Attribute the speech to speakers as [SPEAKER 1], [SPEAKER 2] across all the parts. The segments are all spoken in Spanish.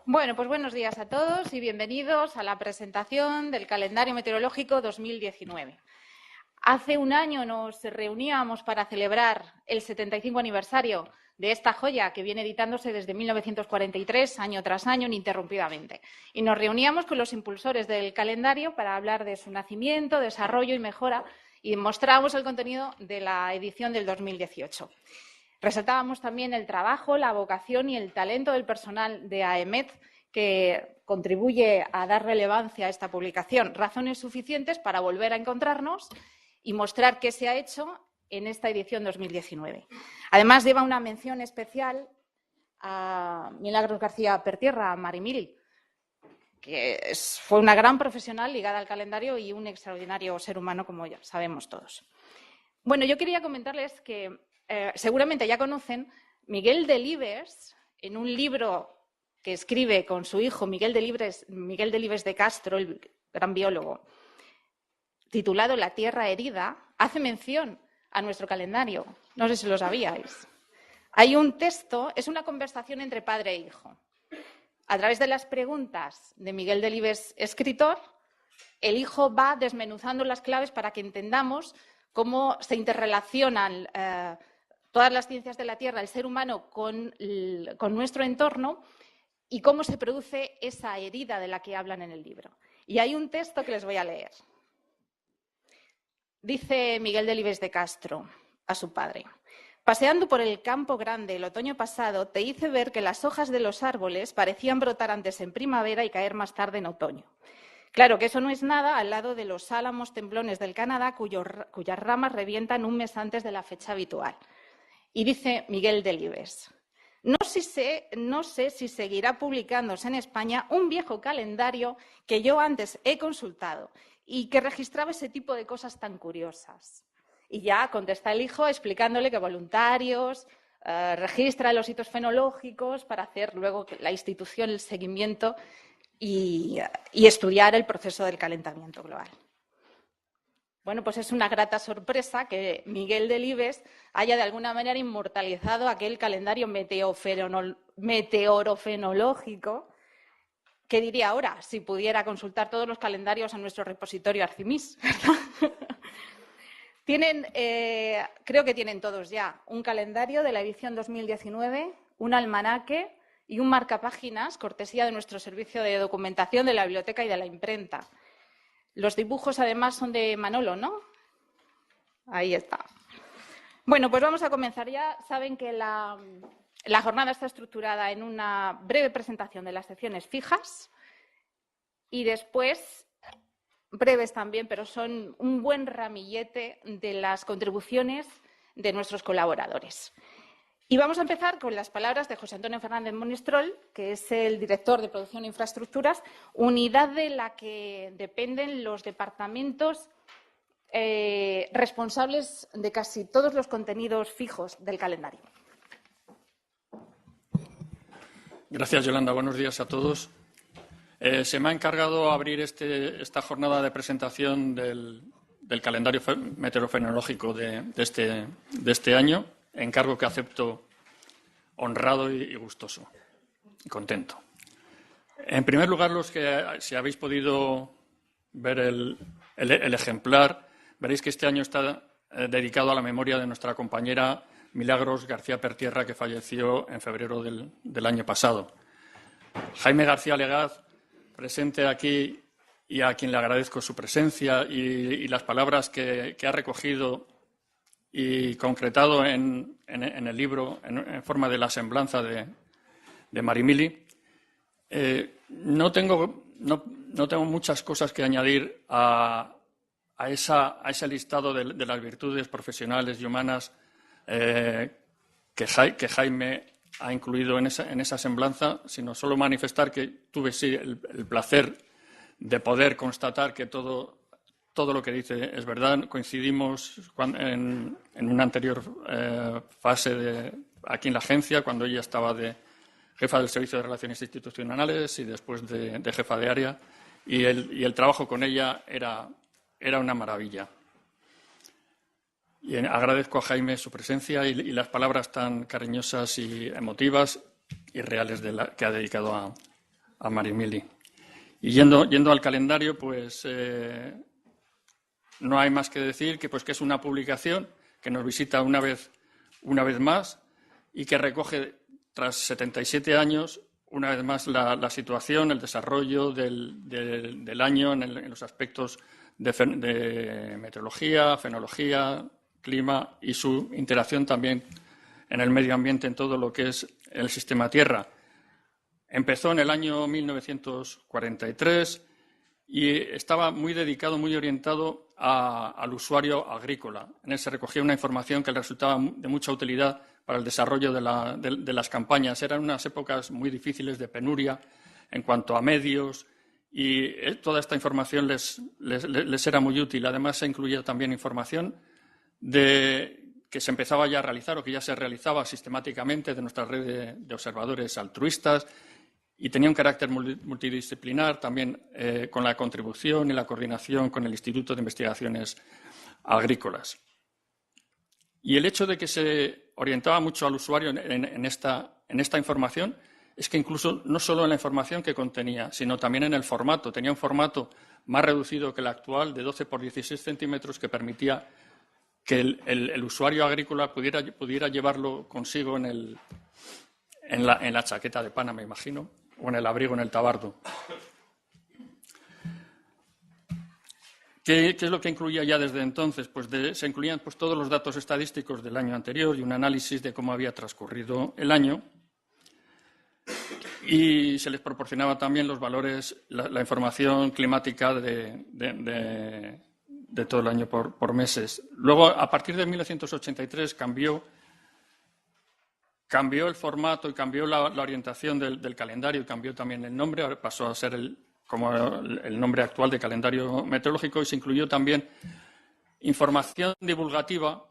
[SPEAKER 1] Bueno, pues buenos días a todos y bienvenidos a la presentación del calendario meteorológico 2019. Hace un año nos reuníamos para celebrar el 75 aniversario de esta joya que viene editándose desde 1943, año tras año, ininterrumpidamente. Y nos reuníamos con los impulsores del calendario para hablar de su nacimiento, desarrollo y mejora, y mostrábamos el contenido de la edición del 2018. Resaltábamos también el trabajo, la vocación y el talento del personal de AEMET, que contribuye a dar relevancia a esta publicación. Razones suficientes para volver a encontrarnos y mostrar qué se ha hecho en esta edición 2019. Además, lleva una mención especial a Milagros García Pertierra, a Marimili, que fue una gran profesional ligada al calendario y un extraordinario ser humano, como ya sabemos todos. Bueno, yo quería comentarles que seguramente ya conocen Miguel Delibes, en un libro que escribe con su hijo Miguel Delibes de Castro, el gran biólogo, titulado La Tierra Herida, hace mención a nuestro calendario. No sé si lo sabíais. Hay un texto, es una conversación entre padre e hijo. A través de las preguntas de Miguel Delibes, escritor, el hijo va desmenuzando las claves para que entendamos cómo se interrelacionan todas las ciencias de la Tierra, el ser humano, con nuestro entorno y cómo se produce esa herida de la que hablan en el libro. Y hay un texto que les voy a leer. Dice Miguel Delibes de Castro a su padre: paseando por el campo grande el otoño pasado, te hice ver que las hojas de los árboles parecían brotar antes en primavera y caer más tarde en otoño. Claro que eso no es nada al lado de los álamos temblones del Canadá, cuyas ramas revientan un mes antes de la fecha habitual. Y dice Miguel Delibes: no sé si seguirá publicándose en España un viejo calendario que yo antes he consultado y que registraba ese tipo de cosas tan curiosas. Y ya contesta el hijo explicándole que voluntarios registran los hitos fenológicos para hacer luego la institución el seguimiento y estudiar el proceso del calentamiento global. Bueno, pues es una grata sorpresa que Miguel Delibes haya de alguna manera inmortalizado aquel calendario meteorofenológico. ¿Qué diría ahora si pudiera consultar todos los calendarios en nuestro repositorio Arcimis? Creo que tienen todos ya un calendario de la edición 2019, un almanaque y un marcapáginas, cortesía de nuestro servicio de documentación de la biblioteca y de la imprenta. Los dibujos, además, son de Manolo, ¿no? Ahí está. Bueno, pues vamos a comenzar ya. Saben que la jornada está estructurada en una breve presentación de las secciones fijas y después, breves también, pero son un buen ramillete de las contribuciones de nuestros colaboradores. Y vamos a empezar con las palabras de José Antonio Fernández Monistrol, que es el director de Producción e Infraestructuras, unidad de la que dependen los departamentos responsables de casi todos los contenidos fijos del calendario.
[SPEAKER 2] Gracias, Yolanda. Buenos días a todos. Se me ha encargado abrir esta jornada de presentación del calendario meteorofenológico de este año, encargo que acepto honrado y gustoso y contento. En primer lugar, los que si habéis podido ver el ejemplar, veréis que este año está dedicado a la memoria de nuestra compañera Milagros García Pertierra, que falleció en febrero del año pasado. Jaime García Legaz, presente aquí y a quien le agradezco su presencia y las palabras que ha recogido y concretado en el libro en forma de la semblanza de Marimili. No tengo muchas cosas que añadir a ese listado de las virtudes profesionales y humanas que Jaime ha incluido en esa semblanza, sino solo manifestar que tuve sí el placer de poder constatar que todo lo que dice es verdad. Coincidimos en una anterior fase aquí en la agencia, cuando ella estaba de jefa del Servicio de Relaciones Institucionales y después de jefa de área, y el trabajo con ella era una maravilla. Y agradezco a Jaime su presencia y las palabras tan cariñosas y emotivas y reales que ha dedicado Marimili. Y yendo al calendario, pues no hay más que decir que es una publicación que nos visita una vez más y que recoge, tras 77 años, una vez más la situación, el desarrollo del año en los aspectos de meteorología, fenología, clima y su interacción también en el medio ambiente, en todo lo que es el sistema Tierra. Empezó en el año 1943 y estaba muy dedicado, muy orientado al usuario agrícola. En él se recogía una información que le resultaba de mucha utilidad para el desarrollo de las campañas. Eran unas épocas muy difíciles de penuria en cuanto a medios y toda esta información les era muy útil. Además, se incluía también información que se empezaba ya a realizar o que ya se realizaba sistemáticamente de nuestra red de observadores altruistas y tenía un carácter multidisciplinar también con la contribución y la coordinación con el Instituto de Investigaciones Agrícolas. Y el hecho de que se orientaba mucho al usuario en esta información es que incluso no solo en la información que contenía, sino también en el formato. Tenía un formato más reducido que el actual, de 12 por 16 centímetros, que permitía que el usuario agrícola pudiera llevarlo consigo en la chaqueta de pana, me imagino, o en el abrigo, en el tabardo. ¿Qué es lo que incluía ya desde entonces? Se incluían todos los datos estadísticos del año anterior y un análisis de cómo había transcurrido el año. Y se les proporcionaba también los valores, la información climática de todo el año por meses. Luego, a partir de 1983, cambió el formato y cambió la orientación del calendario y cambió también el nombre. Ahora pasó a ser como el nombre actual de calendario meteorológico y se incluyó también información divulgativa,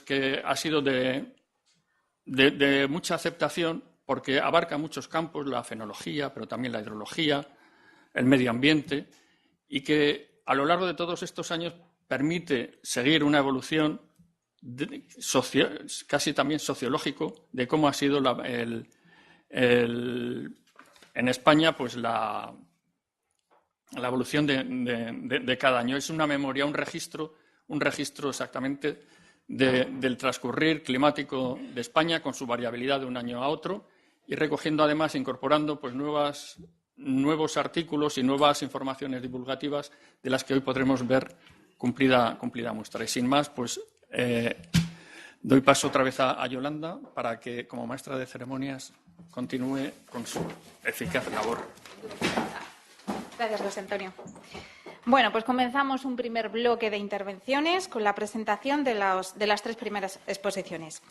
[SPEAKER 2] que ha sido de mucha aceptación porque abarca muchos campos, la fenología, pero también la hidrología, el medio ambiente, y que a lo largo de todos estos años permite seguir una evolución casi también sociológico de cómo ha sido en España la evolución de cada año. Es una memoria, un registro exactamente del transcurrir climático de España con su variabilidad de un año a otro y recogiendo además, incorporando nuevos artículos y nuevas informaciones divulgativas de las que hoy podremos ver cumplida muestra. Y sin más, doy paso otra vez a Yolanda para que, como maestra de ceremonias, continúe con su eficaz labor.
[SPEAKER 1] Gracias, José Antonio. Bueno, pues comenzamos un primer bloque de intervenciones con la presentación de las tres primeras exposiciones.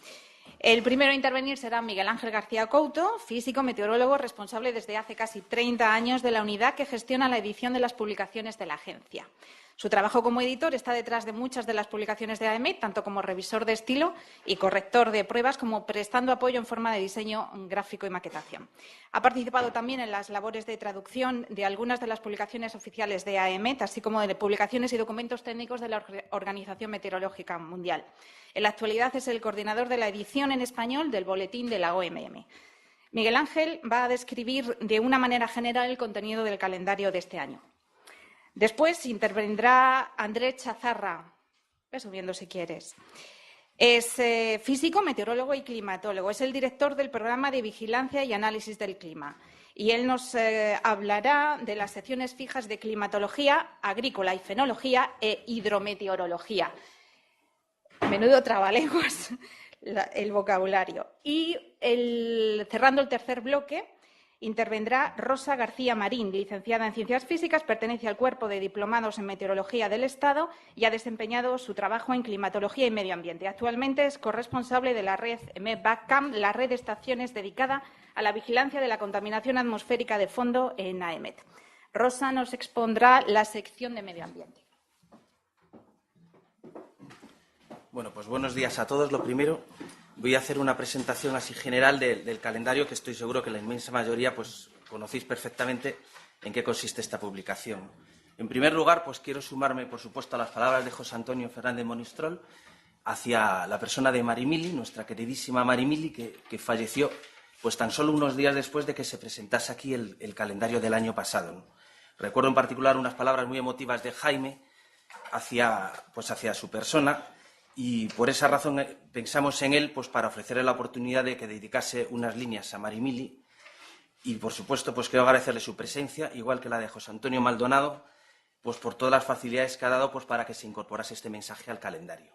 [SPEAKER 1] El primero a intervenir será Miguel Ángel García Couto, físico, meteorólogo, responsable desde hace casi 30 años de la unidad que gestiona la edición de las publicaciones de la agencia. Su trabajo como editor está detrás de muchas de las publicaciones de AEMET, tanto como revisor de estilo y corrector de pruebas, como prestando apoyo en forma de diseño gráfico y maquetación. Ha participado también en las labores de traducción de algunas de las publicaciones oficiales de AEMET, así como de publicaciones y documentos técnicos de la Organización Meteorológica Mundial. En la actualidad es el coordinador de la edición en español del boletín de la OMM. Miguel Ángel va a describir de una manera general el contenido del calendario de este año. Después intervendrá Andrés Chazarra, ve subiendo si quieres. Es físico, meteorólogo y climatólogo. Es el director del programa de vigilancia y análisis del clima. Y él nos hablará de las secciones fijas de climatología, agrícola y fenología e hidrometeorología. Menudo trabalenguas el vocabulario. Y cerrando el tercer bloque, intervendrá Rosa García Marín, licenciada en Ciencias Físicas, pertenece al Cuerpo de Diplomados en Meteorología del Estado y ha desempeñado su trabajo en Climatología y Medio Ambiente. Actualmente es corresponsable de la red MEBACAM, la red de estaciones dedicada a la vigilancia de la contaminación atmosférica de fondo en AEMET. Rosa nos expondrá la sección de Medio Ambiente.
[SPEAKER 3] Bueno, pues buenos días a todos. Lo primero, voy a hacer una presentación así general del calendario, que estoy seguro que la inmensa mayoría conocéis perfectamente en qué consiste esta publicación. En primer lugar, quiero sumarme, por supuesto, a las palabras de José Antonio Fernández Monistrol hacia la persona de Marimili, nuestra queridísima Marimili, que falleció pues tan solo unos días después de que se presentase aquí el calendario del año pasado, ¿no? Recuerdo en particular unas palabras muy emotivas de Jaime hacia su persona, y por esa razón pensamos en él pues para ofrecerle la oportunidad de que dedicase unas líneas a Marimili, y por supuesto pues quiero agradecerle su presencia, igual que la de José Antonio Maldonado, pues por todas las facilidades que ha dado pues para que se incorporase este mensaje al calendario.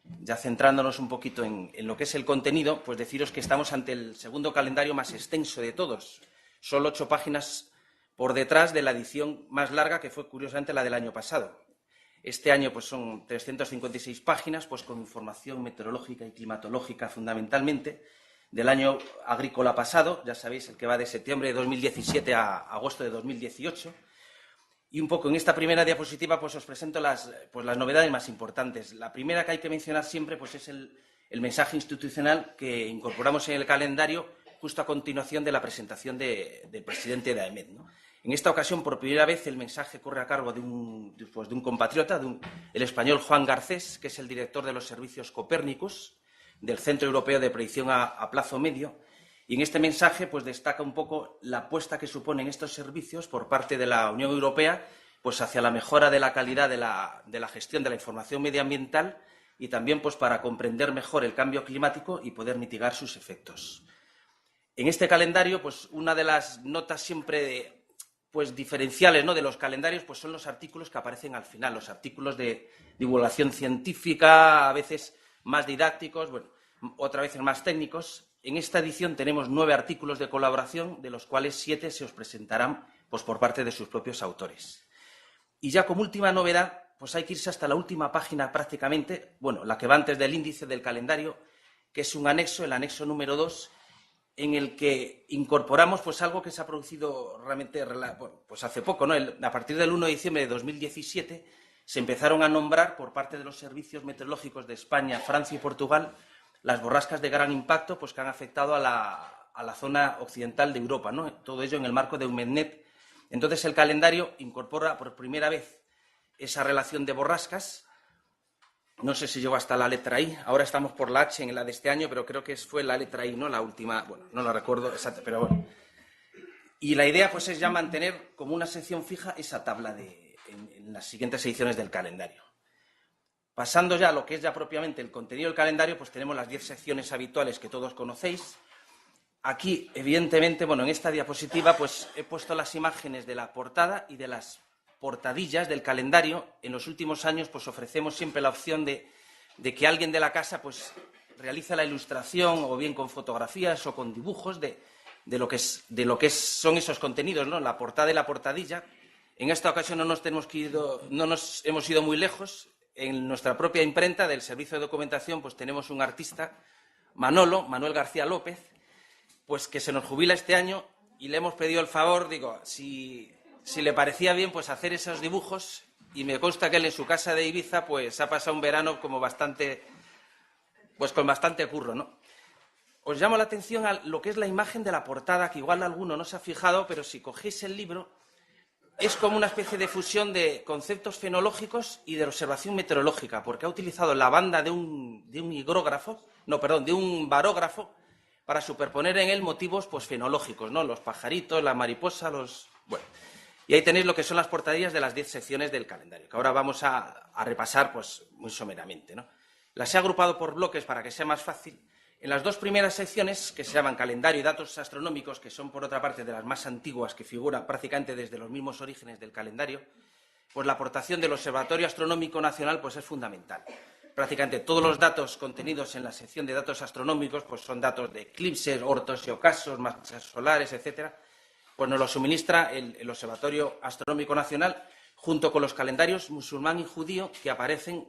[SPEAKER 3] Ya centrándonos un poquito en lo que es el contenido, pues deciros que estamos ante el segundo calendario más extenso de todos. Solo 8 páginas por detrás de la edición más larga, que fue curiosamente la del año pasado. Este año pues son 356 páginas, pues con información meteorológica y climatológica fundamentalmente, del año agrícola pasado, ya sabéis, el que va de septiembre de 2017 a agosto de 2018. Y un poco en esta primera diapositiva pues os presento las novedades más importantes. La primera que hay que mencionar siempre pues es el mensaje institucional que incorporamos en el calendario justo a continuación de la presentación del presidente de AEMET, ¿no? En esta ocasión, por primera vez, el mensaje corre a cargo de un compatriota, el español Juan Garcés, que es el director de los servicios Copérnicus, del Centro Europeo de Predicción a Plazo Medio. Y en este mensaje pues destaca un poco la apuesta que suponen estos servicios por parte de la Unión Europea pues hacia la mejora de la calidad de la gestión de la información medioambiental y también pues para comprender mejor el cambio climático y poder mitigar sus efectos. En este calendario, pues una de las notas siempre diferenciales, ¿no?, de los calendarios pues son los artículos que aparecen al final, los artículos de divulgación científica, a veces más didácticos, bueno, otras veces más técnicos. En esta edición tenemos 9 artículos de colaboración, de los cuales 7 se os presentarán pues, por parte de sus propios autores. Y ya como última novedad, pues hay que irse hasta la última página prácticamente, bueno, la que va antes del índice del calendario, que es un anexo, el anexo número 2, en el que incorporamos pues algo que se ha producido realmente pues hace poco, ¿no? A partir del 1 de diciembre de 2017 se empezaron a nombrar por parte de los servicios meteorológicos de España, Francia y Portugal las borrascas de gran impacto pues, que han afectado a la zona occidental de Europa, ¿no? Todo ello en el marco de EUMETNET. Entonces, el calendario incorpora por primera vez esa relación de borrascas. No sé si llegó hasta la letra I. Ahora estamos por la H en la de este año, pero creo que fue la letra I, ¿no? La última, bueno, no la recuerdo exacta, pero bueno. Y la idea pues, es ya mantener como una sección fija esa tabla en las siguientes ediciones del calendario. Pasando ya a lo que es ya propiamente el contenido del calendario, pues tenemos las 10 secciones habituales que todos conocéis. Aquí, evidentemente, bueno, en esta diapositiva pues he puesto las imágenes de la portada y de las portadillas del calendario. En los últimos años pues ofrecemos siempre la opción de que alguien de la casa pues realice la ilustración o bien con fotografías o con dibujos de lo que son esos contenidos, ¿no? La portada y la portadilla. En esta ocasión no nos hemos ido muy lejos. En nuestra propia imprenta del Servicio de Documentación pues tenemos un artista, Manuel García López, pues que se nos jubila este año y le hemos pedido el favor, digo, si le parecía bien pues hacer esos dibujos, y me consta que él en su casa de Ibiza pues ha pasado un verano como bastante, pues con bastante curro, ¿no? Os llamo la atención a lo que es la imagen de la portada, que igual alguno no se ha fijado, pero si cogéis el libro es como una especie de fusión de conceptos fenológicos y de observación meteorológica, porque ha utilizado la banda de un barógrafo para superponer en él motivos pues, fenológicos, ¿no? Los pajaritos, la mariposa, bueno. Y ahí tenéis lo que son las portadillas de las 10 secciones del calendario, que ahora vamos a repasar pues, muy someramente, ¿no? Las he agrupado por bloques para que sea más fácil. En las 2 primeras secciones, que se llaman calendario y datos astronómicos, que son, por otra parte, de las más antiguas, que figuran prácticamente desde los mismos orígenes del calendario, pues la aportación del Observatorio Astronómico Nacional pues, es fundamental. Prácticamente todos los datos contenidos en la sección de datos astronómicos pues, son datos de eclipses, ortos y ocasos, manchas solares, etcétera. Pues nos lo suministra el Observatorio Astronómico Nacional, junto con los calendarios musulmán y judío que aparecen,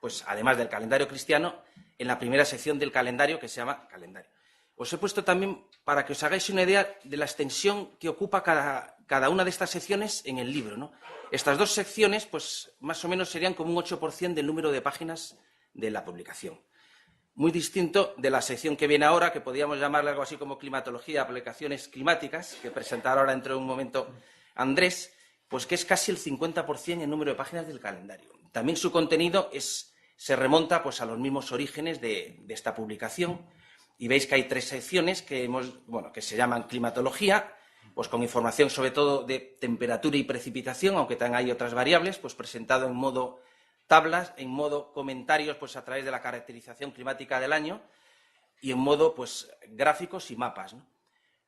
[SPEAKER 3] pues además del calendario cristiano, en la primera sección del calendario, que se llama calendario. Os he puesto también para que os hagáis una idea de la extensión que ocupa cada una de estas secciones en el libro, ¿no? Estas 2 secciones, pues más o menos serían como un 8% del número de páginas de la publicación. Muy distinto de la sección que viene ahora, que podríamos llamarle algo así como climatología, aplicaciones climáticas, que presentará ahora dentro de un momento Andrés, pues que es casi el 50% en número de páginas del calendario. También su contenido se remonta pues, a los mismos orígenes de esta publicación, Y veis que hay 3 secciones que se llaman climatología, pues con información sobre todo de temperatura y precipitación, aunque también hay otras variables, pues presentado en modo tablas, en modo comentarios, pues a través de la caracterización climática del año, y en modo pues gráficos y mapas, ¿no?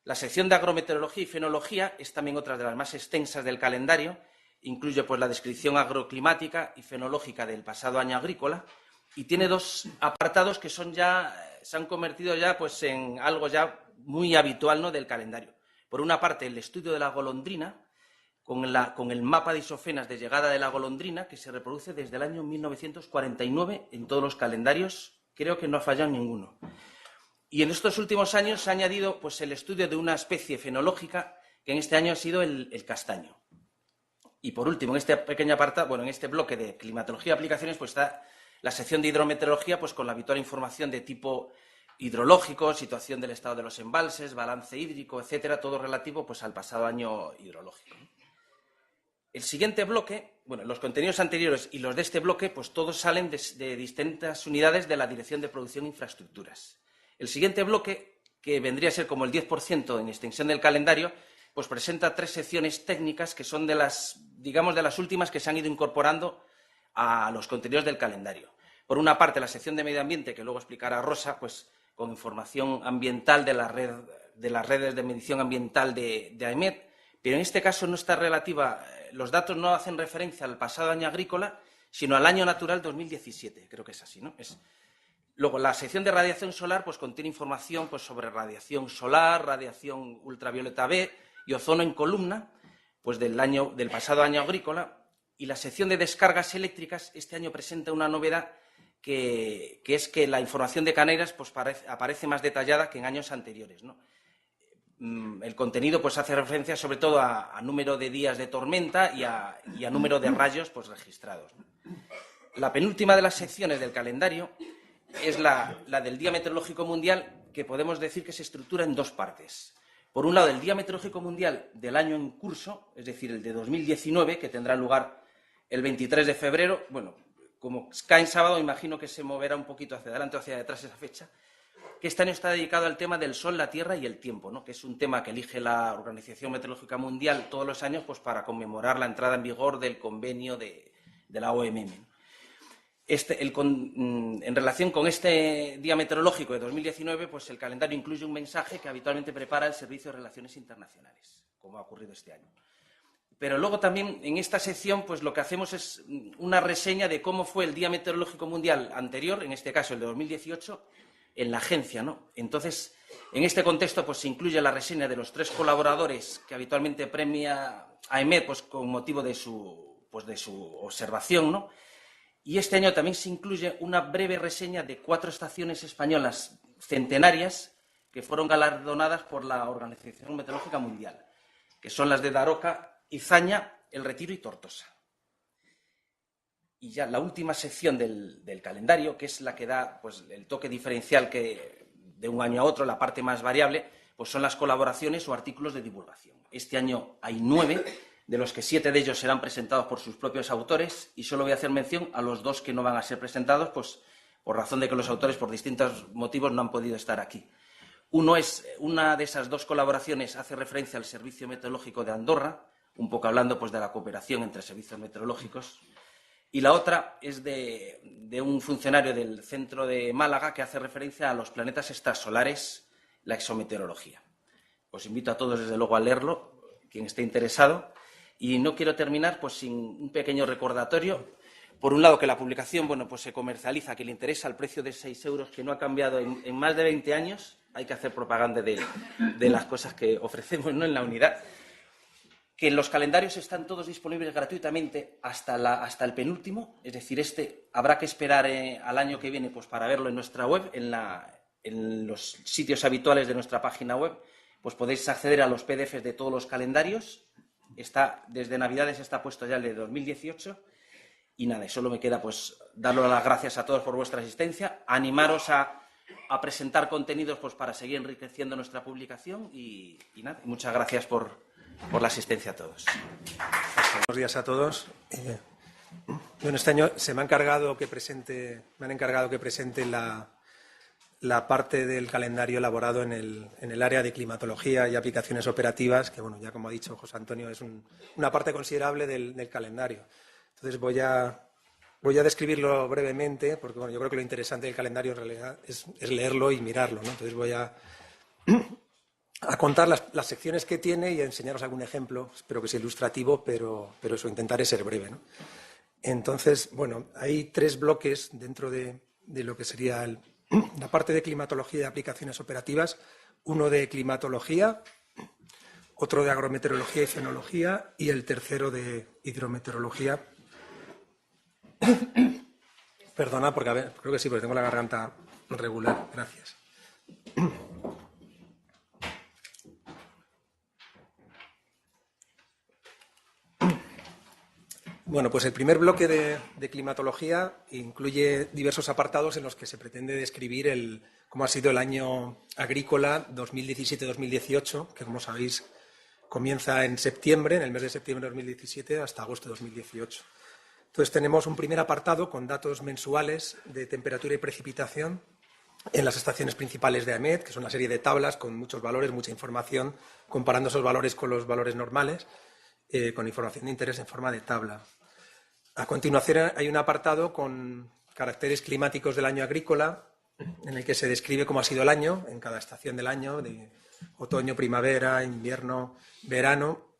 [SPEAKER 3] La sección de agrometeorología y fenología es también otra de las más extensas del calendario, incluye pues la descripción agroclimática y fenológica del pasado año agrícola, y tiene 2 apartados que se han convertido ya pues en algo ya muy habitual, ¿no?, del calendario. Por una parte, el estudio de la golondrina, con el mapa de isofenas de llegada de la golondrina, que se reproduce desde el año 1949 en todos los calendarios, creo que no ha fallado ninguno. Y en estos últimos años se ha añadido pues, el estudio de una especie fenológica, que en este año ha sido el castaño. Y por último, en este pequeño apartado, en este bloque de climatología y aplicaciones, pues está la sección de hidrometeorología, pues con la habitual información de tipo hidrológico, situación del estado de los embalses, balance hídrico, etcétera, todo relativo pues, al pasado año hidrológico. El siguiente bloque, los contenidos anteriores y los de este bloque, pues todos salen de distintas unidades de la Dirección de Producción e Infraestructuras. El siguiente bloque, que vendría a ser como el 10% en extensión del calendario, pues presenta 3 secciones técnicas que son de las últimas que se han ido incorporando a los contenidos del calendario. Por una parte, la sección de medio ambiente, que luego explicará Rosa, pues con información ambiental de las redes de medición ambiental de AEMET, pero en este caso no está relativa, los datos no hacen referencia al pasado año agrícola, sino al año natural 2017, creo que es así, ¿no? Luego, la sección de radiación solar pues contiene información pues, sobre radiación solar, radiación ultravioleta B y ozono en columna, pues del pasado año agrícola, y la sección de descargas eléctricas este año presenta una novedad que es que la información de Caneiras pues, aparece más detallada que en años anteriores, ¿no? El contenido pues, hace referencia sobre todo a número de días de tormenta y a número de rayos pues, registrados, ¿no? La penúltima de las secciones del calendario es la del Día Meteorológico Mundial, que podemos decir que se estructura en 2 partes. Por un lado, el Día Meteorológico Mundial del año en curso, es decir, el de 2019, que tendrá lugar el 23 de febrero. Como cae en sábado, imagino que se moverá un poquito hacia adelante o hacia detrás esa fecha, que este año está dedicado al tema del Sol, la Tierra y el tiempo, ¿no?, que es un tema que elige la Organización Meteorológica Mundial todos los años pues, para conmemorar la entrada en vigor del convenio de la OMM. En relación con este Día Meteorológico de 2019, pues el calendario incluye un mensaje que habitualmente prepara el Servicio de Relaciones Internacionales, como ha ocurrido este año. Pero luego también en esta sección pues lo que hacemos es una reseña de cómo fue el Día Meteorológico Mundial anterior, en este caso el de 2018, en la agencia, ¿no? Entonces, en este contexto pues se incluye la reseña de los 3 colaboradores que habitualmente premia AEMET pues, con motivo de su observación, ¿no? Y este año también se incluye una breve reseña de 4 estaciones españolas centenarias que fueron galardonadas por la Organización Meteorológica Mundial, que son las de Daroca, Izaña, El Retiro y Tortosa. Y ya la última sección del calendario, que es la que da pues, el toque diferencial que de un año a otro, la parte más variable, pues son las colaboraciones o artículos de divulgación. Este año hay 9, de los que 7 de ellos serán presentados por sus propios autores, y solo voy a hacer mención a los 2 que no van a ser presentados, pues por razón de que los autores, por distintos motivos, no han podido estar aquí. Una de esas 2 colaboraciones hace referencia al Servicio Meteorológico de Andorra, un poco hablando pues, de la cooperación entre servicios meteorológicos, y la otra es de un funcionario del centro de Málaga que hace referencia a los planetas extrasolares, la exometeorología. Os invito a todos, desde luego, a leerlo, quien esté interesado. Y no quiero terminar pues, sin un pequeño recordatorio. Por un lado, que la publicación pues se comercializa, que le interesa, al precio de 6 euros, que no ha cambiado en más de 20 años. Hay que hacer propaganda de las cosas que ofrecemos, ¿no?, en la unidad. Que los calendarios están todos disponibles gratuitamente hasta el penúltimo. Es decir, habrá que esperar al año que viene pues, para verlo en nuestra web, en los sitios habituales de nuestra página web. Pues podéis acceder a los PDFs de todos los calendarios. Desde Navidades está puesto ya el de 2018 y nada, solo me queda pues daros las gracias a todos por vuestra asistencia, animaros a presentar contenidos pues para seguir enriqueciendo nuestra publicación y nada, muchas gracias por la asistencia a todos.
[SPEAKER 4] Buenos días a todos. Este año me han encargado que presente la parte del calendario elaborado en el área de climatología y aplicaciones operativas, que, bueno, ya como ha dicho José Antonio, es una parte considerable del calendario. Entonces, voy a describirlo brevemente, porque, bueno, yo creo que lo interesante del calendario en realidad es leerlo y mirarlo, ¿no? Entonces, voy a contar las secciones que tiene y a enseñaros algún ejemplo, espero que sea ilustrativo, pero eso, intentaré ser breve, ¿no? Entonces, bueno, hay 3 bloques dentro de lo que sería la parte de climatología y aplicaciones operativas, uno de climatología, otro de agrometeorología y fenología y el tercero de hidrometeorología. Perdona, porque a ver, creo que sí, porque tengo la garganta regular. Gracias. Bueno, pues el primer bloque de climatología incluye diversos apartados en los que se pretende describir cómo ha sido el año agrícola 2017-2018, que, como sabéis, comienza en septiembre, en el mes de septiembre de 2017, hasta agosto de 2018. Entonces, tenemos un primer apartado con datos mensuales de temperatura y precipitación en las estaciones principales de AEMET, que son una serie de tablas con muchos valores, mucha información, comparando esos valores con los valores normales, con información de interés en forma de tabla. A continuación, hay un apartado con caracteres climáticos del año agrícola, en el que se describe cómo ha sido el año, en cada estación del año, de otoño, primavera, invierno, verano,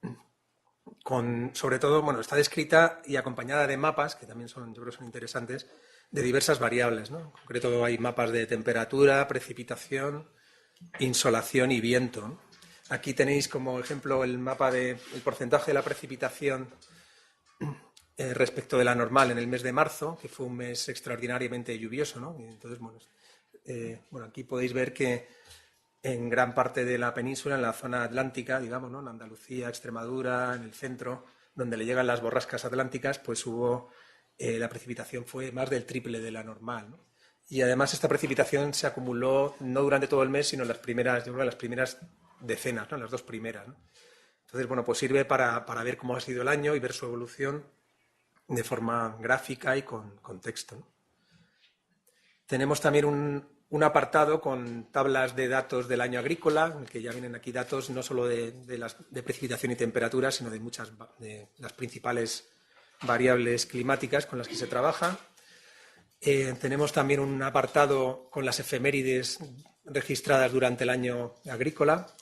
[SPEAKER 4] sobre todo, bueno, está descrita y acompañada de mapas, que también yo creo son interesantes, de diversas variables, ¿no? En concreto, hay mapas de temperatura, precipitación, insolación y viento, ¿no? Aquí tenéis como ejemplo el mapa del porcentaje de la precipitación respecto de la normal en el mes de marzo, que fue un mes extraordinariamente lluvioso, ¿no? Y entonces, bueno, aquí podéis ver que en gran parte de la península, en la zona atlántica, digamos, ¿no? En Andalucía, Extremadura, en el centro, donde le llegan las borrascas atlánticas, pues la precipitación fue más del triple de la normal, ¿no? Y además esta precipitación se acumuló no durante todo el mes, sino en las primeras, yo creo, las primeras decenas, ¿no? Las 2 primeras, ¿no? Entonces, bueno, pues sirve para ver cómo ha sido el año y ver su evolución de forma gráfica y con texto, ¿no? Tenemos también un apartado con tablas de datos del año agrícola, en el que ya vienen aquí datos no solo de precipitación y temperatura, sino de muchas de las principales variables climáticas con las que se trabaja. Tenemos también un apartado con las efemérides registradas durante el año agrícola,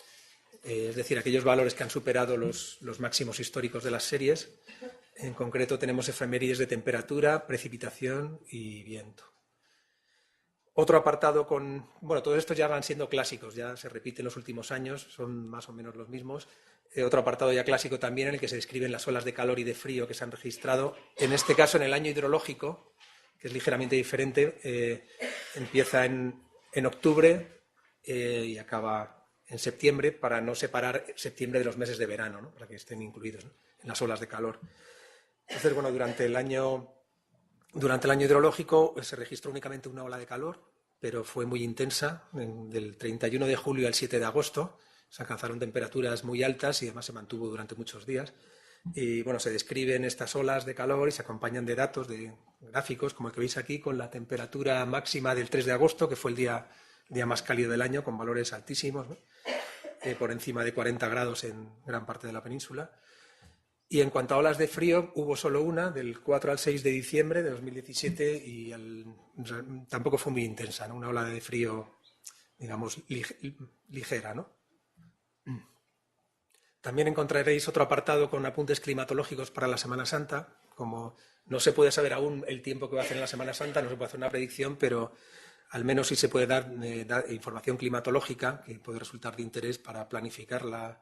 [SPEAKER 4] es decir, aquellos valores que han superado los máximos históricos de las series. En concreto, tenemos efemérides de temperatura, precipitación y viento. Otro apartado bueno, todos estos ya van siendo clásicos, ya se repiten los últimos años, son más o menos los mismos. Otro apartado ya clásico también en el que se describen las olas de calor y de frío que se han registrado, en este caso en el año hidrológico, que es ligeramente diferente, empieza en octubre y acaba en septiembre, para no separar septiembre de los meses de verano, ¿no? Para que estén incluidos, ¿no? En las olas de calor. Entonces, bueno, durante el año hidrológico se registró únicamente una ola de calor, pero fue muy intensa, del 31 de julio al 7 de agosto. Se alcanzaron temperaturas muy altas y además se mantuvo durante muchos días. Y bueno, se describen estas olas de calor y se acompañan de datos, de gráficos, como el que veis aquí, con la temperatura máxima del 3 de agosto, que fue el día más cálido del año, con valores altísimos, ¿no? Por encima de 40 grados en gran parte de la península. Y en cuanto a olas de frío, hubo solo una, del 4 al 6 de diciembre de 2017, y tampoco fue muy intensa, ¿no? Una ola de frío, digamos, ligera, ¿no? También encontraréis otro apartado con apuntes climatológicos para la Semana Santa. Como no se puede saber aún el tiempo que va a hacer en la Semana Santa, no se puede hacer una predicción, pero al menos sí se puede dar información climatológica que puede resultar de interés para planificar las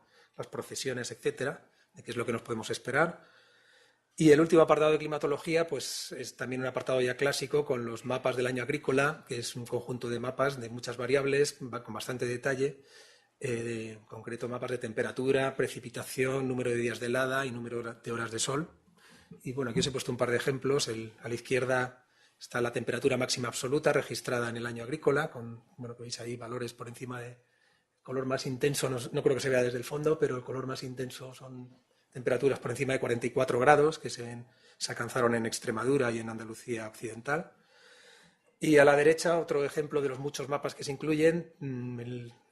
[SPEAKER 4] procesiones, etcétera, de qué es lo que nos podemos esperar. Y el último apartado de climatología, pues es también un apartado ya clásico con los mapas del año agrícola, que es un conjunto de mapas de muchas variables, con bastante detalle, en concreto mapas de temperatura, precipitación, número de días de helada y número de horas de sol. Y bueno, aquí os he puesto un par de ejemplos. A la izquierda está la temperatura máxima absoluta registrada en el año agrícola, con, bueno, veis ahí valores por encima de color más intenso, no creo que se vea desde el fondo, pero el color más intenso son temperaturas por encima de 44 grados, que se alcanzaron en Extremadura y en Andalucía occidental. Y a la derecha, otro ejemplo de los muchos mapas que se incluyen,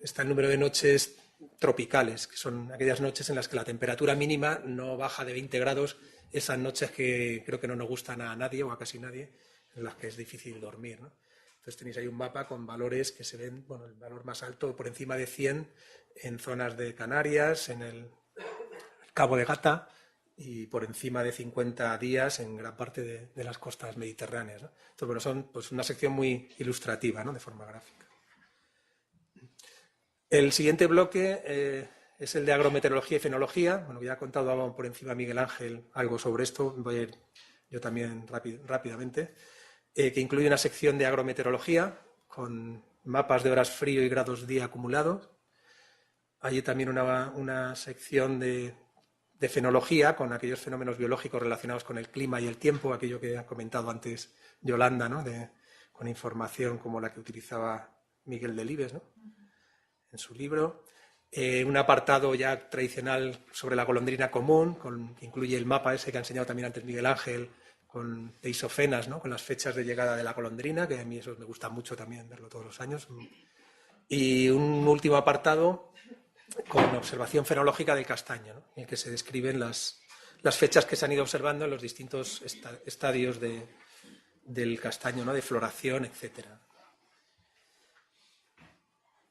[SPEAKER 4] está el número de noches tropicales, que son aquellas noches en las que la temperatura mínima no baja de 20 grados, esas noches que creo que no nos gustan a nadie o a casi nadie, en las que es difícil dormir, ¿no? Entonces tenéis ahí un mapa con valores que se ven, bueno, el valor más alto por encima de 100 en zonas de Canarias, en el Cabo de Gata, y por encima de 50 días en gran parte de las costas mediterráneas, ¿no? Entonces, bueno, son pues, una sección muy ilustrativa, ¿no?, de forma gráfica. El siguiente bloque es el de agrometeorología y fenología. Bueno, ya ha contado por encima Miguel Ángel algo sobre esto, voy a ir yo también rápidamente, que incluye una sección de agrometeorología con mapas de horas frío y grados día acumulados. Hay también una sección de fenología, con aquellos fenómenos biológicos relacionados con el clima y el tiempo, aquello que ha comentado antes Yolanda, ¿no?, con información como la que utilizaba Miguel Delibes, ¿no?, en su libro. Un apartado ya tradicional sobre la golondrina común, que incluye el mapa ese que ha enseñado también antes Miguel Ángel, de isofenas, ¿no?, con las fechas de llegada de la golondrina, que a mí eso me gusta mucho también verlo todos los años. Y un último apartado con observación fenológica del castaño, ¿no?, en el que se describen las fechas que se han ido observando en los distintos estadios del castaño, ¿no?, de floración, etc.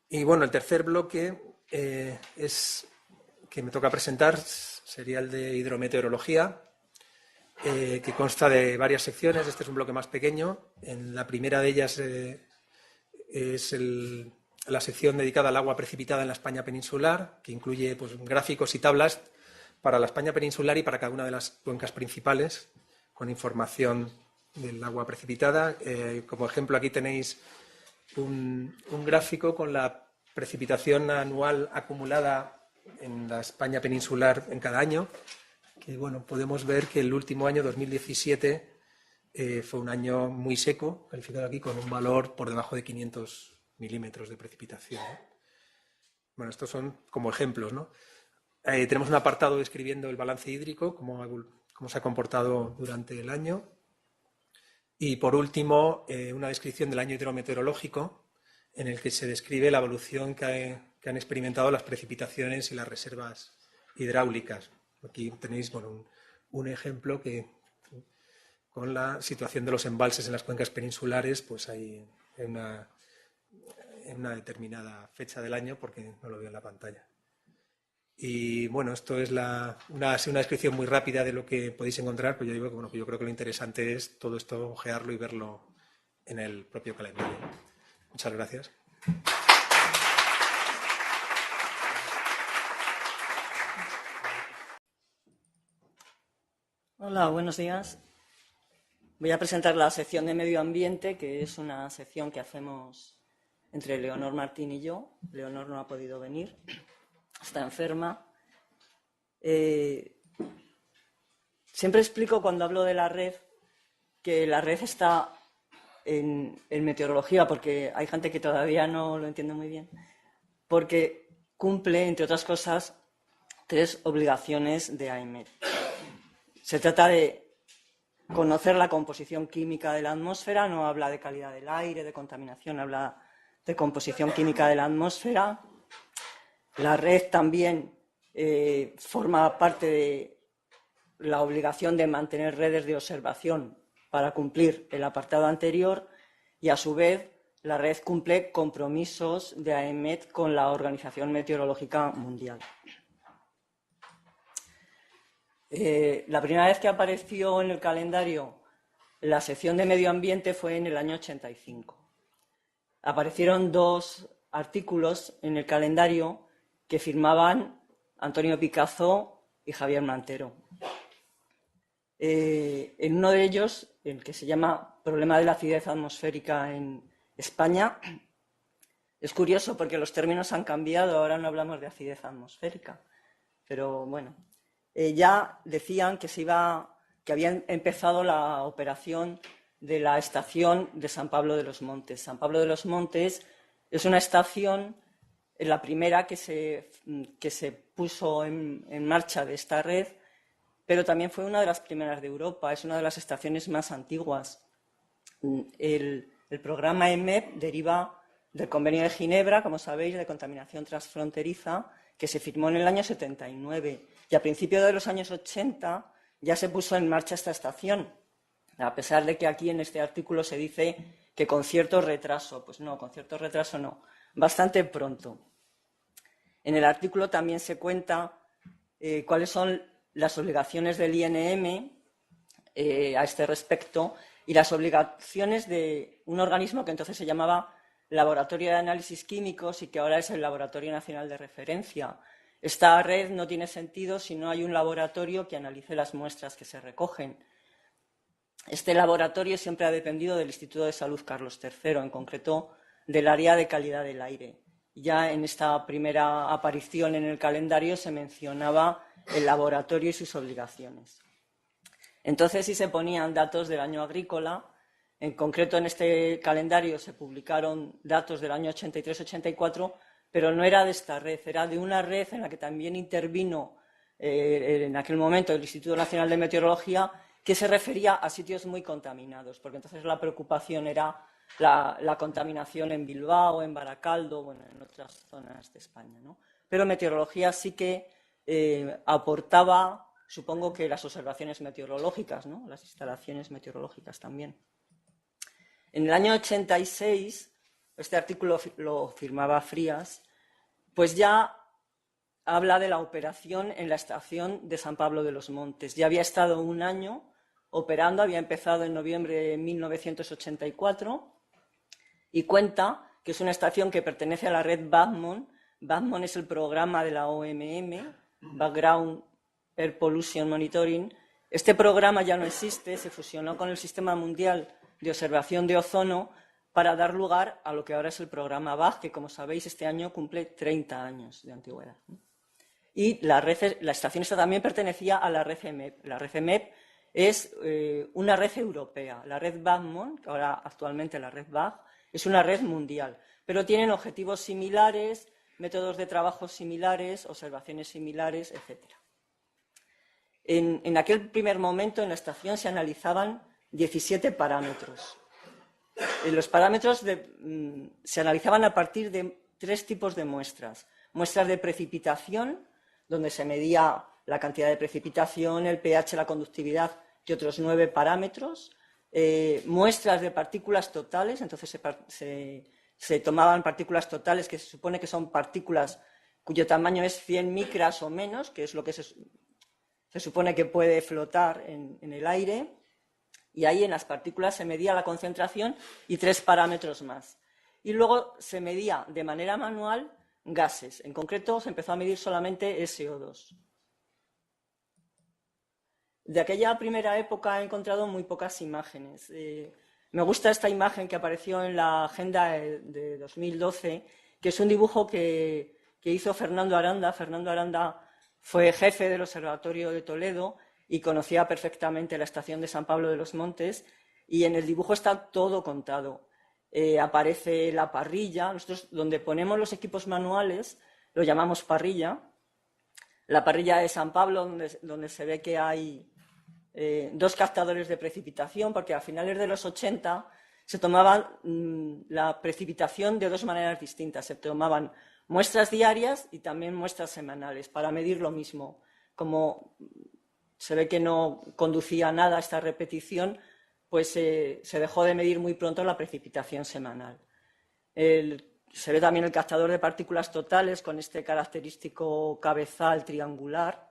[SPEAKER 4] Y bueno, el tercer bloque que me toca presentar sería el de hidrometeorología, que consta de varias secciones. Este es un bloque más pequeño. En la primera de ellas es la sección dedicada al agua precipitada en la España peninsular, que incluye pues, gráficos y tablas para la España peninsular y para cada una de las cuencas principales, con información del agua precipitada. Como ejemplo, aquí tenéis un gráfico con la precipitación anual acumulada en la España peninsular en cada año, que bueno, podemos ver que el último año, 2017, fue un año muy seco, calificado aquí con un valor por debajo de 500 milímetros de precipitación, ¿no? Bueno, estos son como ejemplos, ¿no? Tenemos un apartado describiendo el balance hídrico, cómo se ha comportado durante el año. Y por último, una descripción del año hidrometeorológico, en el que se describe la evolución que han experimentado las precipitaciones y las reservas hidráulicas. Aquí tenéis bueno, un ejemplo que con la situación de los embalses en las cuencas peninsulares, pues hay en una determinada fecha del año, porque no lo veo en la pantalla. Y bueno, esto es una descripción muy rápida de lo que podéis encontrar, pero yo digo que bueno, yo creo que lo interesante es todo esto, ojearlo y verlo en el propio calendario. Muchas gracias.
[SPEAKER 5] Hola, buenos días. Voy a presentar la sección de medio ambiente, que es una sección que hacemos entre Leonor Martín y yo. Leonor no ha podido venir, está enferma. Siempre explico cuando hablo de la red que la red está en meteorología, porque hay gente que todavía no lo entiende muy bien, porque cumple, entre otras cosas, 3 obligaciones de AEMET. Se trata de conocer la composición química de la atmósfera, no habla de calidad del aire, de contaminación, habla de composición química de la atmósfera. La red también forma parte de la obligación de mantener redes de observación para cumplir el apartado anterior y, a su vez, la red cumple compromisos de AEMET con la Organización Meteorológica Mundial. La primera vez que apareció en el calendario la sección de medio ambiente fue en el año 85. Aparecieron 2 artículos en el calendario que firmaban Antonio Picazo y Javier Mantero. En uno de ellos, el que se llama Problema de la acidez atmosférica en España, es curioso porque los términos han cambiado, ahora no hablamos de acidez atmosférica, pero bueno. Ya decían que habían empezado la operación de la estación de San Pablo de los Montes. San Pablo de los Montes es una estación, la primera que se puso en marcha de esta red, pero también fue una de las primeras de Europa, es una de las estaciones más antiguas. El El programa EMEP deriva del Convenio de Ginebra, como sabéis, de contaminación transfronteriza, que se firmó en el año 79. Y a principios de los años 80 ya se puso en marcha esta estación, a pesar de que aquí en este artículo se dice que con cierto retraso. Pues no, con cierto retraso no, bastante pronto. En el artículo también se cuenta cuáles son las obligaciones del INM a este respecto y las obligaciones de un organismo que entonces se llamaba Laboratorio de Análisis Químicos y que ahora es el Laboratorio Nacional de Referencia. Esta red no tiene sentido si no hay un laboratorio que analice las muestras que se recogen. Este laboratorio siempre ha dependido del Instituto de Salud Carlos III, en concreto del área de calidad del aire. Ya en esta primera aparición en el calendario se mencionaba el laboratorio y sus obligaciones. Entonces sí se ponían datos del año agrícola. En concreto, en este calendario se publicaron datos del año 83-84, pero no era de esta red, era de una red en la que también intervino en aquel momento el Instituto Nacional de Meteorología, que se refería a sitios muy contaminados, porque entonces la preocupación era la contaminación en Bilbao, en Baracaldo, bueno, en otras zonas de España, ¿no? Pero meteorología sí que aportaba, supongo que las observaciones meteorológicas, ¿no? Las instalaciones meteorológicas también. En el año 86, este artículo lo firmaba Frías, pues ya habla de la operación en la estación de San Pablo de los Montes. Ya había estado un año operando, había empezado en noviembre de 1984 y cuenta que es una estación que pertenece a la red BATMON. BATMON es el programa de la OMM, Background Air Pollution Monitoring. Este programa ya no existe, se fusionó con el Sistema Mundial de Observación de Ozono para dar lugar a lo que ahora es el programa BAG, que, como sabéis, este año cumple 30 años de antigüedad. Y la estación esta también pertenecía a la red EMEP. La red EMEP es una red europea. La red BATMON, que ahora actualmente la red BAG, es una red mundial, pero tienen objetivos similares, métodos de trabajo similares, observaciones similares, etc. En aquel primer momento en la estación se analizaban 17 parámetros. Los parámetros se analizaban a partir de 3 tipos de muestras. Muestras de precipitación, donde se medía la cantidad de precipitación, el pH, la conductividad y otros 9 parámetros. Muestras de partículas totales, entonces se tomaban partículas totales que se supone que son partículas cuyo tamaño es 100 micras o menos, que es lo que se supone que puede flotar en el aire. Y ahí en las partículas se medía la concentración y 3 parámetros más. Y luego se medía de manera manual gases. En concreto se empezó a medir solamente SO2. De aquella primera época he encontrado muy pocas imágenes. Me gusta esta imagen que apareció en la agenda de 2012, que es un dibujo que hizo Fernando Aranda. Fernando Aranda fue jefe del Observatorio de Toledo y conocía perfectamente la estación de San Pablo de los Montes, y en el dibujo está todo contado. Aparece la parrilla. Nosotros, donde ponemos los equipos manuales, lo llamamos parrilla. La parrilla de San Pablo, donde se ve que hay 2 captadores de precipitación, porque a finales de los 80 se tomaban la precipitación de 2 maneras distintas. Se tomaban muestras diarias y también muestras semanales para medir lo mismo. Como se ve que no conducía a nada esta repetición, pues se dejó de medir muy pronto la precipitación semanal. Se ve también el captador de partículas totales con este característico cabezal triangular,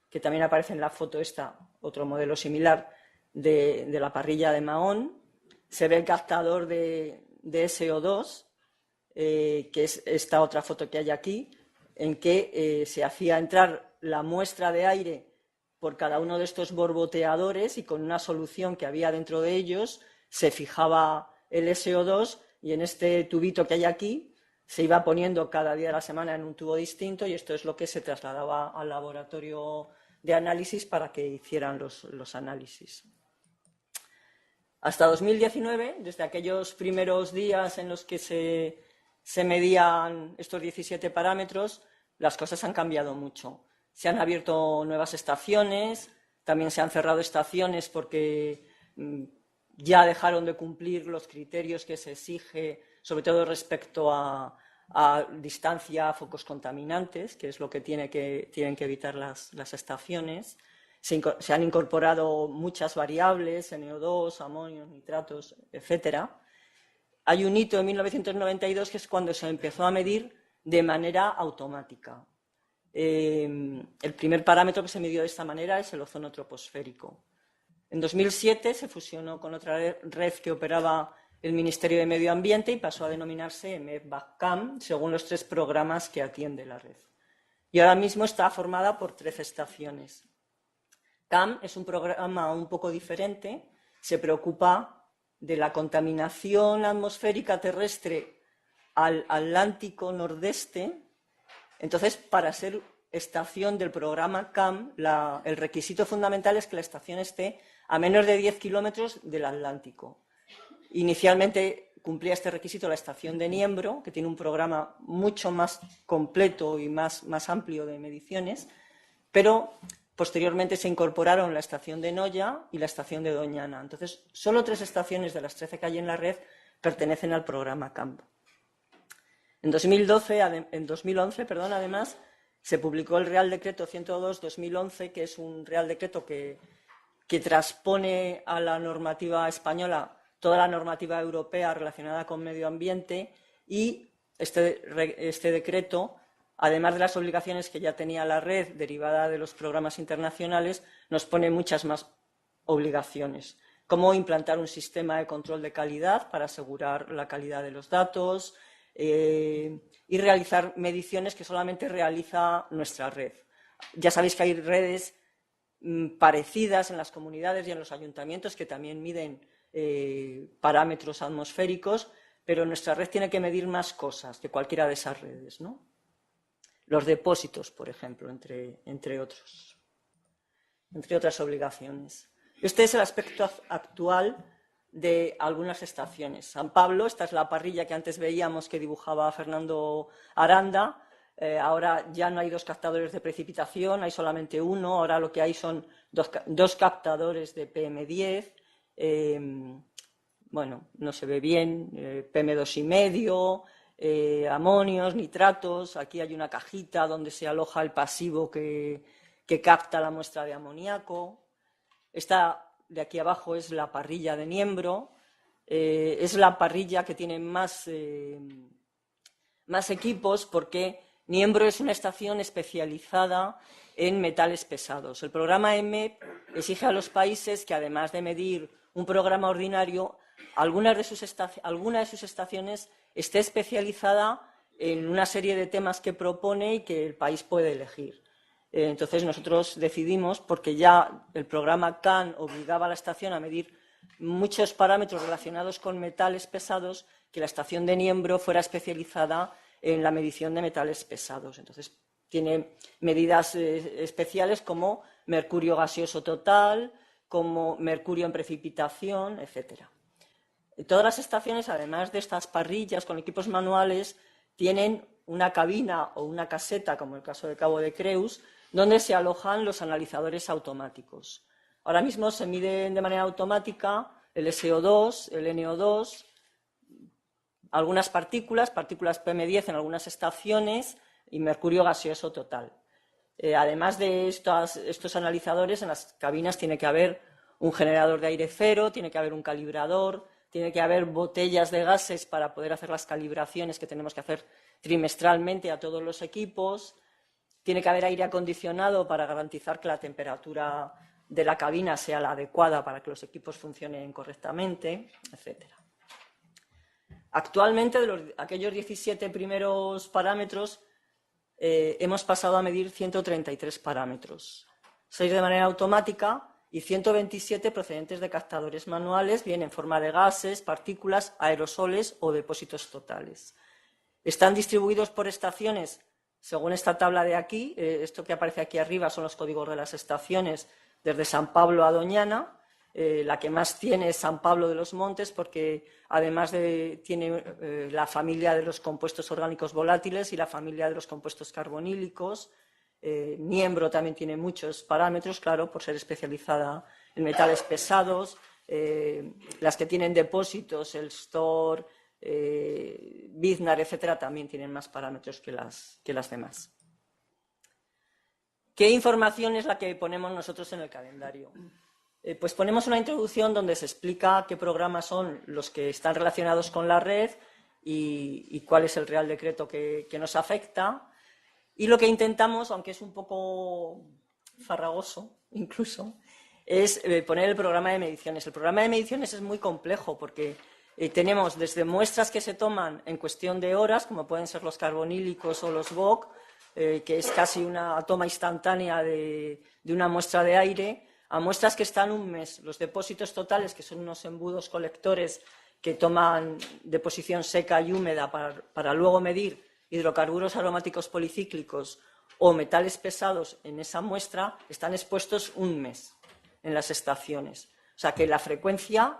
[SPEAKER 5] que también aparece en la foto esta, otro modelo similar de la parrilla de Mahón. Se ve el captador de SO2, que es esta otra foto que hay aquí, en que se hacía entrar la muestra de aire por cada uno de estos borboteadores y con una solución que había dentro de ellos se fijaba el SO2, y en este tubito que hay aquí se iba poniendo cada día de la semana en un tubo distinto, y esto es lo que se trasladaba al laboratorio de análisis para que hicieran los análisis. Hasta 2019, desde aquellos primeros días en los que se medían estos 17 parámetros, las cosas han cambiado mucho. Se han abierto nuevas estaciones, también se han cerrado estaciones porque ya dejaron de cumplir los criterios que se exige, sobre todo respecto a distancia a focos contaminantes, que es lo que tienen que evitar las estaciones. Se han incorporado muchas variables, NO2, amonios, nitratos, etc. Hay un hito en 1992 que es cuando se empezó a medir de manera automática. El primer parámetro que se midió de esta manera es el ozono troposférico. En 2007 se fusionó con otra red que operaba el Ministerio de Medio Ambiente y pasó a denominarse MEPBAC-CAM, según los 3 programas que atiende la red. Y ahora mismo está formada por 13 estaciones. CAM es un programa un poco diferente, se preocupa de la contaminación atmosférica terrestre al Atlántico nordeste. Entonces, para ser estación del programa CAM, el requisito fundamental es que la estación esté a menos de 10 kilómetros del Atlántico. Inicialmente cumplía este requisito la estación de Niembro, que tiene un programa mucho más completo y más amplio de mediciones, pero posteriormente se incorporaron la estación de Noya y la estación de Doñana. Entonces, solo 3 estaciones de las 13 que hay en la red pertenecen al programa CAM. En 2011, además, se publicó el Real Decreto 102/2011, que es un Real Decreto que transpone a la normativa española toda la normativa europea relacionada con medio ambiente, y este decreto, además de las obligaciones que ya tenía la red derivada de los programas internacionales, nos pone muchas más obligaciones, como implantar un sistema de control de calidad para asegurar la calidad de los datos, y realizar mediciones que solamente realiza nuestra red. Ya sabéis que hay redes parecidas en las comunidades y en los ayuntamientos que también miden parámetros atmosféricos, pero nuestra red tiene que medir más cosas que cualquiera de esas redes, ¿no? Los depósitos, por ejemplo, entre otras obligaciones. Este es el aspecto actual de algunas estaciones. San Pablo, esta es la parrilla que antes veíamos que dibujaba Fernando Aranda. Ahora ya no hay 2 captadores de precipitación, hay solamente uno. Ahora lo que hay son dos captadores de PM10. Bueno, no se ve bien, PM2,5, amonios, nitratos. Aquí hay una cajita donde se aloja el pasivo que capta la muestra de amoníaco. Esta de aquí abajo es la parrilla de Niembro. Es la parrilla que tiene más equipos, porque Niembro es una estación especializada en metales pesados. El programa MEP exige a los países que, además de medir un programa ordinario, alguna de sus estaciones esté especializada en una serie de temas que propone y que el país puede elegir. Entonces nosotros decidimos, porque ya el programa CAN obligaba a la estación a medir muchos parámetros relacionados con metales pesados, que la estación de Niembro fuera especializada en la medición de metales pesados. Entonces tiene medidas especiales como mercurio gaseoso total, como mercurio en precipitación, etc. Todas las estaciones, además de estas parrillas con equipos manuales, tienen una cabina o una caseta, como el caso de Cabo de Creus, donde se alojan los analizadores automáticos. Ahora mismo se miden de manera automática el SO2, el NO2, algunas partículas PM10 en algunas estaciones y mercurio gaseoso total. Además de estos analizadores, en las cabinas tiene que haber un generador de aire cero, tiene que haber un calibrador, tiene que haber botellas de gases para poder hacer las calibraciones que tenemos que hacer trimestralmente a todos los equipos, tiene que haber aire acondicionado para garantizar que la temperatura de la cabina sea la adecuada para que los equipos funcionen correctamente, etc. Actualmente, de aquellos 17 primeros parámetros, hemos pasado a medir 133 parámetros, 6 de manera automática y 127 procedentes de captadores manuales, bien en forma de gases, partículas, aerosoles o depósitos totales. Están distribuidos por estaciones según esta tabla de aquí. Esto que aparece aquí arriba son los códigos de las estaciones desde San Pablo a Doñana. La que más tiene es San Pablo de los Montes, porque además tiene la familia de los compuestos orgánicos volátiles y la familia de los compuestos carbonílicos. Niembro también tiene muchos parámetros, claro, por ser especializada en metales pesados. las que tienen depósitos, el Store, Biznar, etcétera, también tienen más parámetros que las demás. ¿Qué información es la que ponemos nosotros en el calendario? Pues ponemos una introducción donde se explica qué programas son los que están relacionados con la red y cuál es el Real Decreto que nos afecta. Y lo que intentamos, aunque es un poco farragoso incluso, es poner el programa de mediciones. El programa de mediciones es muy complejo porque tenemos desde muestras que se toman en cuestión de horas, como pueden ser los carbonílicos o los VOC, que es casi una toma instantánea de una muestra de aire, a muestras que están un mes. Los depósitos totales, que son unos embudos colectores que toman deposición seca y húmeda para luego medir hidrocarburos aromáticos policíclicos o metales pesados en esa muestra, están expuestos un mes en las estaciones. O sea que la frecuencia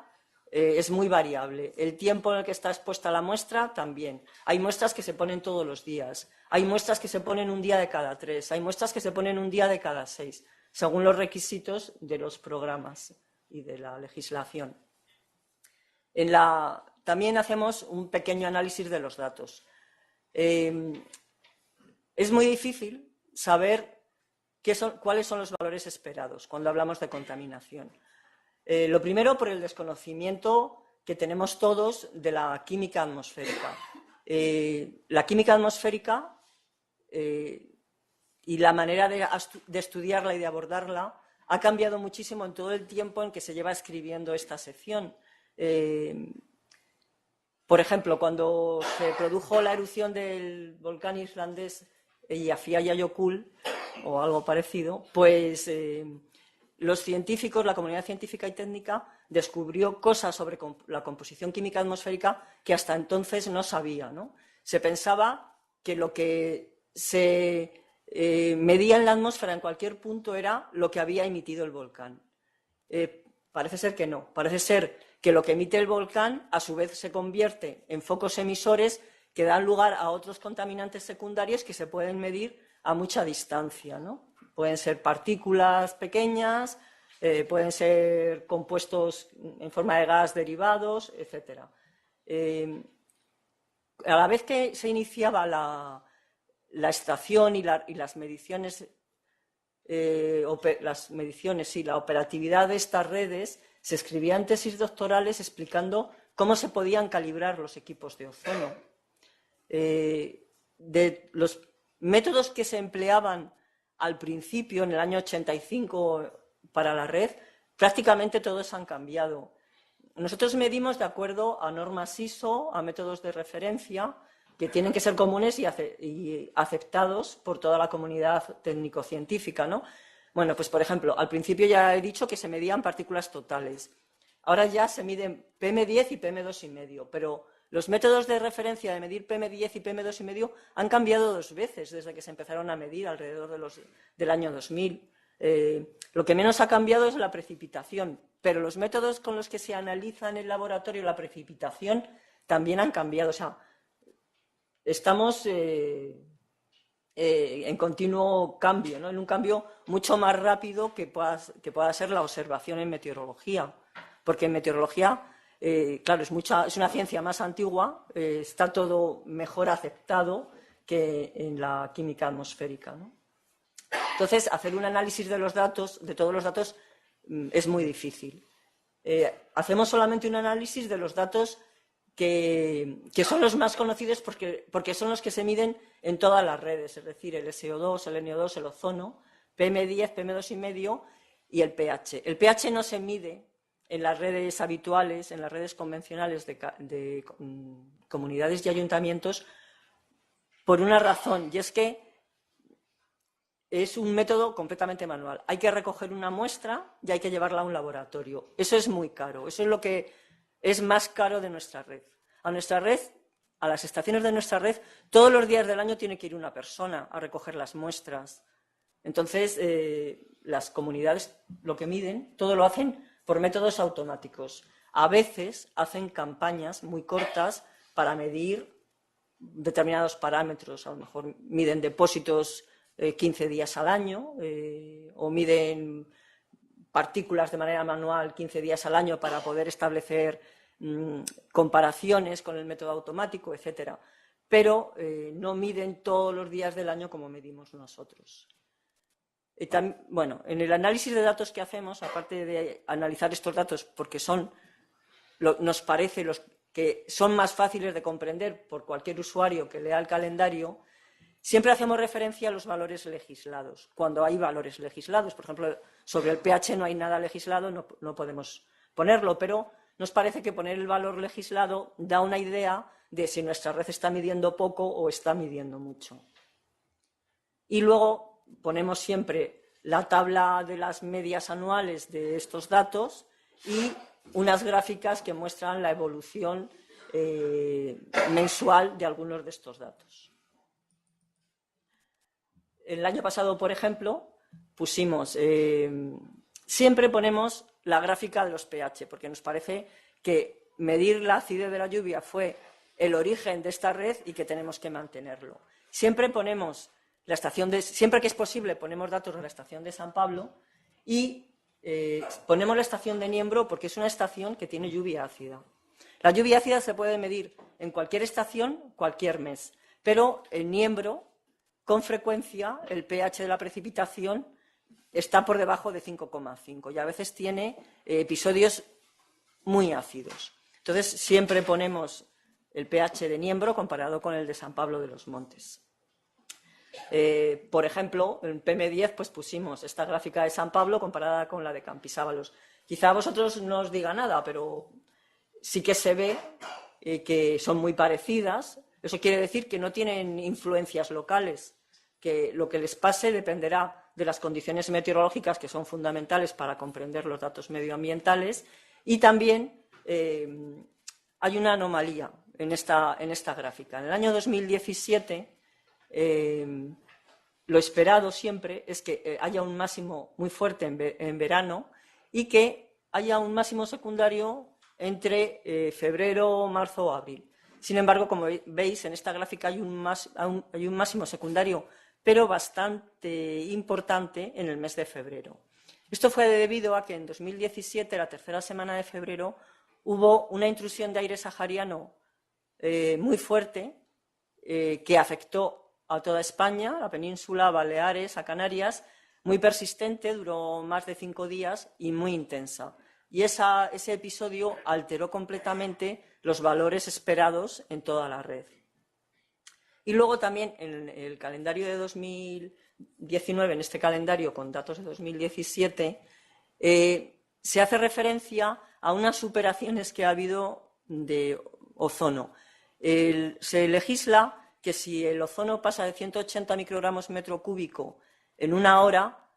[SPEAKER 5] es muy variable. El tiempo en el que está expuesta la muestra también. Hay muestras que se ponen todos los días. Hay muestras que se ponen un día de cada 3. Hay muestras que se ponen un día de cada 6, según los requisitos de los programas y de la legislación. También hacemos un pequeño análisis de los datos. Es muy difícil saber cuáles son los valores esperados cuando hablamos de contaminación. Lo primero, por el desconocimiento que tenemos todos de la química atmosférica. La química atmosférica y la manera de estudiarla y de abordarla ha cambiado muchísimo en todo el tiempo en que se lleva escribiendo esta sección. Por ejemplo, cuando se produjo la erupción del volcán islandés Eyjafjallajökull, o algo parecido, pues los científicos, la comunidad científica y técnica, descubrió cosas sobre la composición química atmosférica que hasta entonces no sabía, ¿no? Se pensaba que lo que se medía en la atmósfera en cualquier punto era lo que había emitido el volcán. Parece ser que no. Parece ser que lo que emite el volcán a su vez se convierte en focos emisores que dan lugar a otros contaminantes secundarios que se pueden medir a mucha distancia, ¿no? Pueden ser partículas pequeñas, pueden ser compuestos en forma de gas derivados, etc. A la vez que se iniciaba la estación y las mediciones, la operatividad de estas redes, se escribían tesis doctorales explicando cómo se podían calibrar los equipos de ozono. De los métodos que se empleaban al principio, en el año 85, para la red, prácticamente todos han cambiado. Nosotros medimos de acuerdo a normas ISO, a métodos de referencia, que tienen que ser comunes y aceptados por toda la comunidad técnico-científica, ¿no? Bueno, pues por ejemplo, al principio ya he dicho que se medían partículas totales. Ahora ya se miden PM10 y PM2,5, pero los métodos de referencia de medir PM10 y PM2,5 han cambiado 2 veces desde que se empezaron a medir alrededor del año 2000. Lo que menos ha cambiado es la precipitación, pero los métodos con los que se analiza en el laboratorio la precipitación también han cambiado. O sea, estamos en continuo cambio, ¿no? En un cambio mucho más rápido que pueda ser la observación en meteorología, porque en meteorología, claro, es una ciencia más antigua, está todo mejor aceptado que en la química atmosférica, ¿no? Entonces, hacer un análisis de los datos, de todos los datos, es muy difícil. Hacemos solamente un análisis de los datos que son los más conocidos porque son los que se miden en todas las redes, es decir, el SO2, el NO2, el ozono, PM10, PM2,5 y el pH. El pH no se mide en las redes habituales, en las redes convencionales de comunidades y ayuntamientos, por una razón, y es que es un método completamente manual. Hay que recoger una muestra y hay que llevarla a un laboratorio. Eso es muy caro, eso es lo que es más caro de nuestra red. A nuestra red, a las estaciones de nuestra red, todos los días del año tiene que ir una persona a recoger las muestras. Entonces, las comunidades lo que miden, todo lo hacen por métodos automáticos. A veces hacen campañas muy cortas para medir determinados parámetros. A lo mejor miden depósitos 15 días al año o miden partículas de manera manual 15 días al año para poder establecer comparaciones con el método automático, etcétera. Pero no miden todos los días del año como medimos nosotros. Bueno, en el análisis de datos que hacemos, aparte de analizar estos datos porque nos parece los que son más fáciles de comprender por cualquier usuario que lea el calendario, siempre hacemos referencia a los valores legislados. Cuando hay valores legislados, por ejemplo, sobre el pH no hay nada legislado, no podemos ponerlo, pero nos parece que poner el valor legislado da una idea de si nuestra red está midiendo poco o está midiendo mucho. Y luego ponemos siempre la tabla de las medias anuales de estos datos y unas gráficas que muestran la evolución mensual de algunos de estos datos. El año pasado, por ejemplo, siempre ponemos la gráfica de los pH, porque nos parece que medir la acidez de la lluvia fue el origen de esta red y que tenemos que mantenerlo. Siempre ponemos siempre que es posible ponemos datos de la estación de San Pablo y ponemos la estación de Niembro porque es una estación que tiene lluvia ácida. La lluvia ácida se puede medir en cualquier estación, cualquier mes, pero en Niembro, con frecuencia, el pH de la precipitación está por debajo de 5,5 y a veces tiene episodios muy ácidos. Entonces, siempre ponemos el pH de Niembro comparado con el de San Pablo de los Montes. Por ejemplo, en PM10 pues pusimos esta gráfica de San Pablo comparada con la de Campisábalos. Quizá a vosotros no os diga nada, pero sí que se ve que son muy parecidas. Eso quiere decir que no tienen influencias locales, que lo que les pase dependerá de las condiciones meteorológicas que son fundamentales para comprender los datos medioambientales, y también hay una anomalía en esta gráfica. En el año 2017 lo esperado siempre es que haya un máximo muy fuerte en verano y que haya un máximo secundario entre febrero, marzo o abril. Sin embargo, como veis, en esta gráfica hay un máximo secundario, pero bastante importante en el mes de febrero. Esto fue debido a que en 2017, la tercera semana de febrero, hubo una intrusión de aire sahariano muy fuerte que afectó a toda España, a la península, a Baleares, a Canarias, muy persistente, duró más de 5 días y muy intensa. Y ese episodio alteró completamente los valores esperados en toda la red. Y luego también en el calendario de 2019, en este calendario con datos de 2017, se hace referencia a unas superaciones que ha habido de ozono. Se legisla que si el ozono pasa de 180 microgramos metro cúbico en una hora,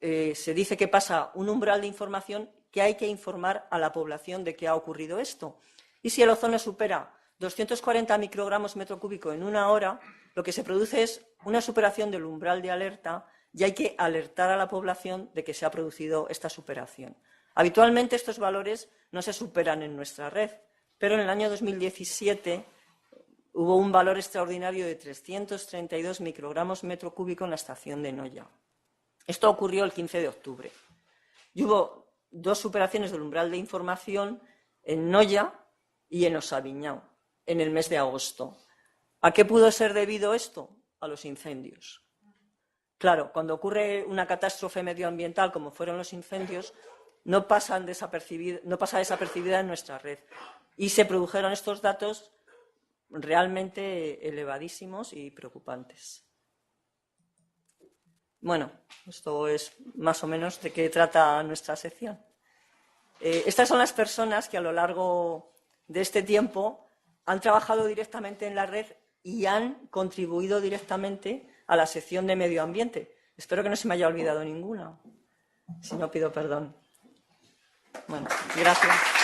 [SPEAKER 5] se dice que pasa un umbral de información que hay que informar a la población de que ha ocurrido esto. Y si el ozono supera 240 microgramos metro cúbico en una hora, lo que se produce es una superación del umbral de alerta y hay que alertar a la población de que se ha producido esta superación. Habitualmente estos valores no se superan en nuestra red, pero en el año 2017 hubo un valor extraordinario de 332 microgramos metro cúbico en la estación de Noya. Esto ocurrió el 15 de octubre. Y hubo 2 superaciones del umbral de información en Noya y en Osaviñao, en el mes de agosto. ¿A qué pudo ser debido esto? A los incendios. Claro, cuando ocurre una catástrofe medioambiental como fueron los incendios, no pasa desapercibida en nuestra red. Y se produjeron estos datos realmente elevadísimos y preocupantes. Bueno, esto es más o menos de qué trata nuestra sección. Estas son las personas que a lo largo de este tiempo han trabajado directamente en la red y han contribuido directamente a la sección de medio ambiente. Espero que no se me haya olvidado ninguna. Si no, pido perdón. Bueno, gracias.